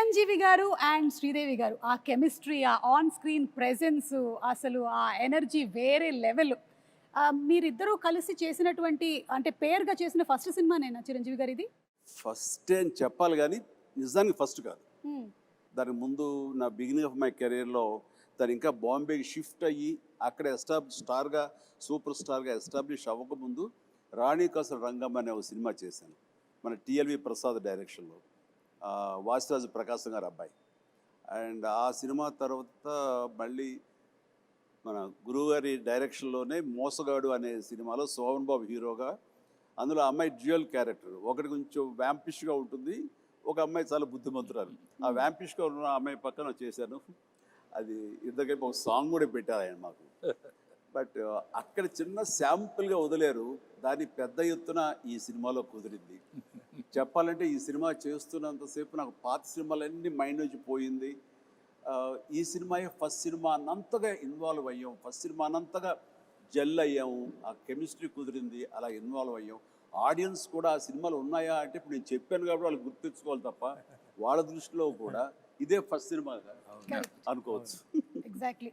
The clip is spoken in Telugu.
చిరంజీవి గారు అండ్ శ్రీదేవి గారు ఆ కెమిస్ట్రీ, ఆ ఆన్ స్క్రీన్ ప్రెజెన్స్, అసలు ఆ ఎనర్జీ వేరే లెవెల్. మీరిద్దరూ కలిసి చేసినటువంటి అంటే పేరుగా చేసిన ఫస్ట్ సినిమానేనా చిరంజీవి గారిది? ఫస్ట్ అని చెప్పాలి కానీ నిజానికి ఫస్ట్ కాదు. హ్మ్. దానికి ముందు నా బిగినింగ్ ఆఫ్ మై కెరీర్లో తను ఇంకా బాంబేకి షిఫ్ట్ అయ్యి అక్కడ స్టార్గా సూపర్ స్టార్గా ఎస్టాబ్లిష్ అవ్వకముందు రాణి కసర రంగం అనే ఒక సినిమా చేశాను మన టిఎల్వి ప్రసాద్ డైరెక్షన్లో, వాసిరాజు ప్రకాశం గారి అబ్బాయి. అండ్ ఆ సినిమా తర్వాత మళ్ళీ మన గురువుగారి డైరెక్షన్లోనే మోసగాడు అనే సినిమాలో సోహన్ బాబు హీరోగా, అందులో అమ్మాయి డ్యూయల్ క్యారెక్టర్, ఒకటి కొంచెం వ్యాంపిష్గా ఉంటుంది, ఒక అమ్మాయి చాలా బుద్ధిమంతురాలు. ఆ వ్యాంపిష్గా ఉన్న అమ్మాయి పక్కన చేశాను. అది ఇద్దరికైపు ఒక సాంగ్ కూడా పెట్టారు ఆయన మాకు. బట్ అక్కడ చిన్న శాంపుల్గా వదిలేరు, దాన్ని పెద్ద ఎత్తున ఈ సినిమాలో కుదిరింది. చెప్పాలంటే ఈ సినిమా చేస్తున్నంతసేపు నాకు పాత సినిమాలన్నీ మైండ్ నుంచి పోయింది. ఈ సినిమాయే ఫస్ట్ సినిమా అన్నంతగా ఇన్వాల్వ్ అయ్యాం, ఫస్ట్ సినిమా అన్నంతగా జెల్ అయ్యాము, ఆ కెమిస్ట్రీ కుదిరింది, అలా ఇన్వాల్వ్ అయ్యాం. ఆడియన్స్ కూడా ఆ సినిమాలు ఉన్నాయా అంటే ఇప్పుడు నేను చెప్పాను కాబట్టి వాళ్ళు గుర్తించుకోవాలి తప్ప వాళ్ళ దృష్టిలో కూడా ఇదే ఫస్ట్ సినిమా అనుకోవచ్చు. ఎగ్జాక్ట్లీ.